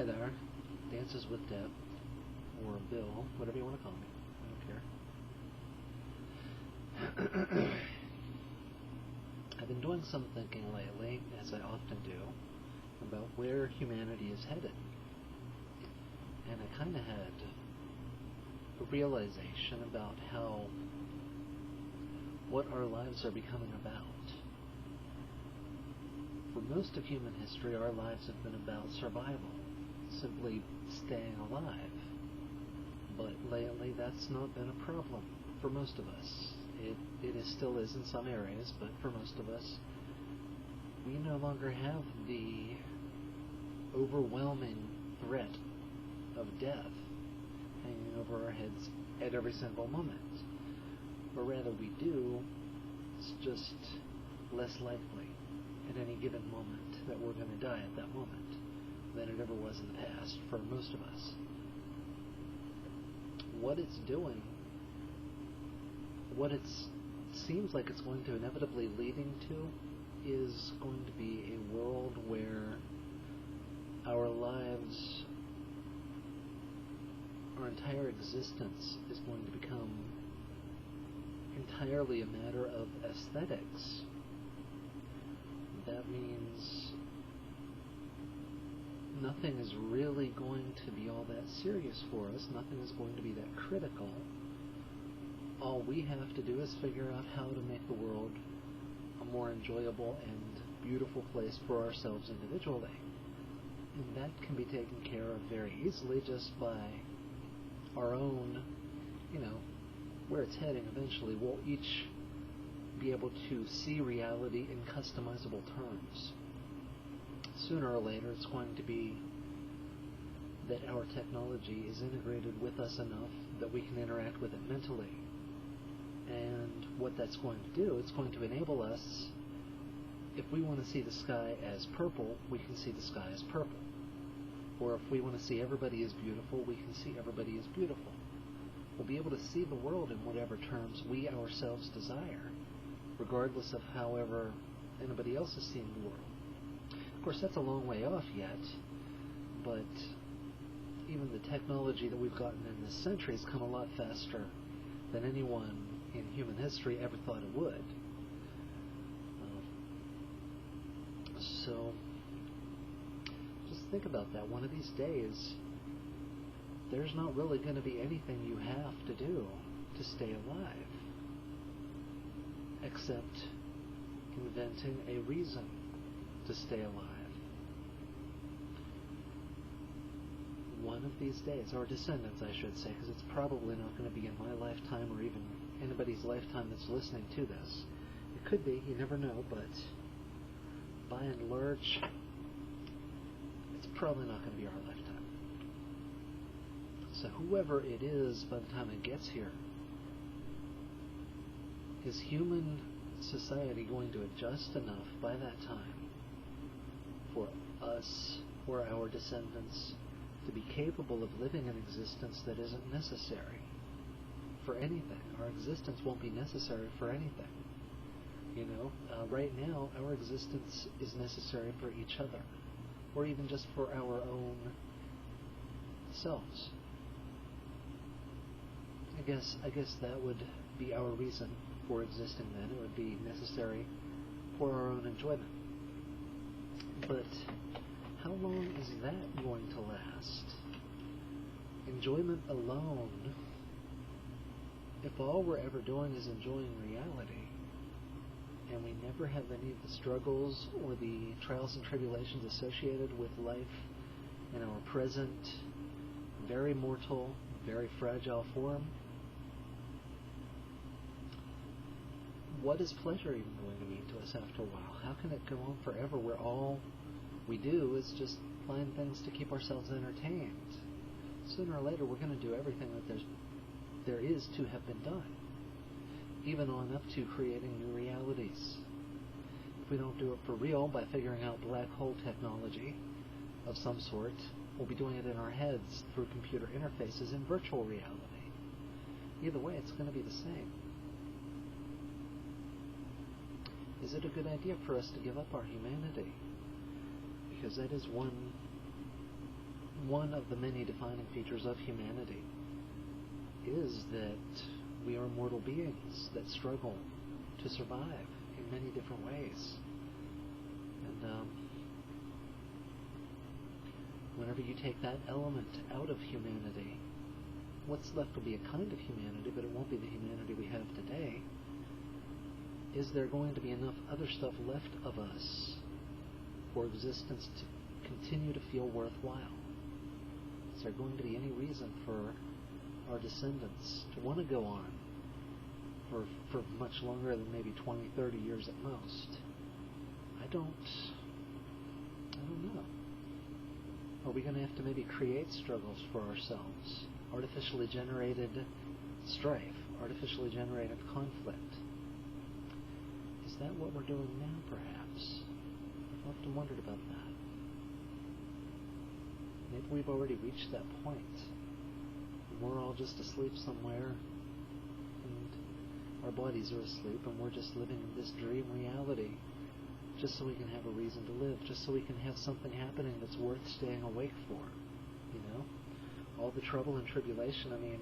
Hi there. Dances with Deb, or Bill, whatever you want to call me. I don't care. I've been doing some thinking lately, as I often do, about where humanity is headed. And I kind of had a realization about what our lives are becoming about. For most of human history, our lives have been about survival, simply staying alive. But lately, that's not been a problem for most of us. It still is in some areas, but for most of us, we no longer have the overwhelming threat of death hanging over our heads at every single moment. Or rather, we do, it's just less likely at any given moment that we're going to die at that moment than it ever was in the past for most of us. What it's doing, what it seems like it's going to inevitably leading to, is going to be a world where our lives, our entire existence is going to become entirely a matter of aesthetics. That means nothing is really going to be all that serious for us. Nothing is going to be that critical. All we have to do is figure out how to make the world a more enjoyable and beautiful place for ourselves individually. And that can be taken care of very easily just by our own, where it's heading eventually. We'll each be able to see reality in customizable terms. Sooner or later, it's going to be that our technology is integrated with us enough that we can interact with it mentally. And what that's going to do, it's going to enable us, if we want to see the sky as purple, we can see the sky as purple. Or if we want to see everybody as beautiful, we can see everybody as beautiful. We'll be able to see the world in whatever terms we ourselves desire, regardless of however anybody else is seeing the world. Of course, that's a long way off yet, but even the technology that we've gotten in this century has come a lot faster than anyone in human history ever thought it would. So just think about that. One of these days, there's not really going to be anything you have to do to stay alive, except inventing a reason to stay alive. One of these days, our descendants, I should say, because it's probably not going to be in my lifetime or even anybody's lifetime that's listening to this. It could be, you never know, but by and large, it's probably not going to be our lifetime. So whoever it is by the time it gets here, is human society going to adjust enough by that time for us or our descendants to be capable of living an existence that isn't necessary for anything? Our existence won't be necessary for anything. Right now, our existence is necessary for each other, or even just for our own selves. I guess that would be our reason for existing then. It would be necessary for our own enjoyment. But how long is that going to last? Enjoyment alone, if all we're ever doing is enjoying reality, and we never have any of the struggles or the trials and tribulations associated with life in our present, very mortal, very fragile form, what is pleasure even going to mean to us after a while? How can it go on forever where all we do is just find things to keep ourselves entertained? Sooner or later, we're going to do everything that there is to have been done, even on up to creating new realities. If we don't do it for real by figuring out black hole technology of some sort, we'll be doing it in our heads through computer interfaces in virtual reality. Either way, it's going to be the same. Is it a good idea for us to give up our humanity? Because that is one one of the many defining features of humanity is that we are mortal beings that struggle to survive in many different ways. And whenever you take that element out of humanity, what's left will be a kind of humanity, but it won't be the humanity we have today. Is there going to be enough other stuff left of us for existence to continue to feel worthwhile? Is there going to be any reason for our descendants to want to go on for much longer than maybe 20, 30 years at most? I don't know. Are we going to have to maybe create struggles for ourselves? Artificially generated strife, artificially generated conflict. Is that what we're doing now, perhaps? I've often wondered about that. Maybe we've already reached that point. We're all just asleep somewhere, and our bodies are asleep, and we're just living in this dream reality, just so we can have a reason to live, just so we can have something happening that's worth staying awake for, you know? All the trouble and tribulation, I mean,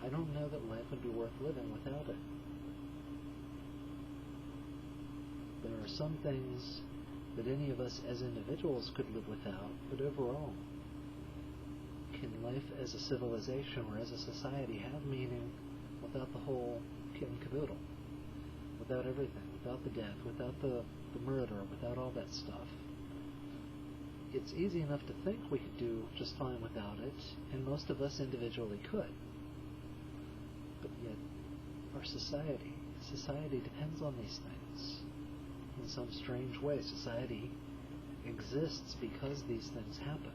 I don't know that life would be worth living without it. There are some things that any of us as individuals could live without, but overall, can life as a civilization or as a society have meaning without the whole kit and caboodle? Without everything, without the death, without the murder, without all that stuff? It's easy enough to think we could do just fine without it, and most of us individually could. But yet, our society depends on these things. In some strange way, society exists because these things happen.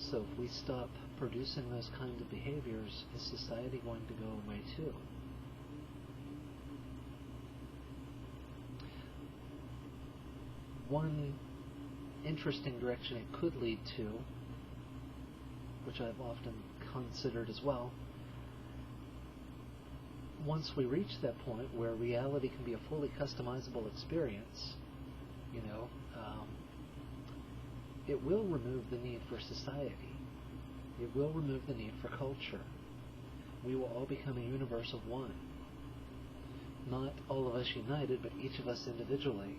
So if we stop producing those kinds of behaviors, is society going to go away too? One interesting direction it could lead to, which I've often considered as well, once we reach that point where reality can be a fully customizable experience, it will remove the need for society. It will remove the need for culture. We will all become a universe of one. Not all of us united, but each of us individually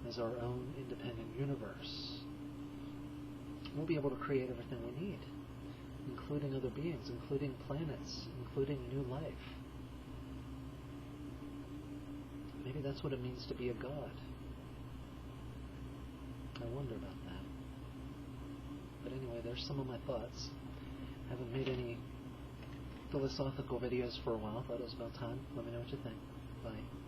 as our own independent universe. We'll be able to create everything we need, including other beings, including planets, including new life. Maybe that's what it means to be a god. I wonder about that. But anyway, there's some of my thoughts. Haven't made any philosophical videos for a while. Thought it was about time. Let me know what you think. Bye.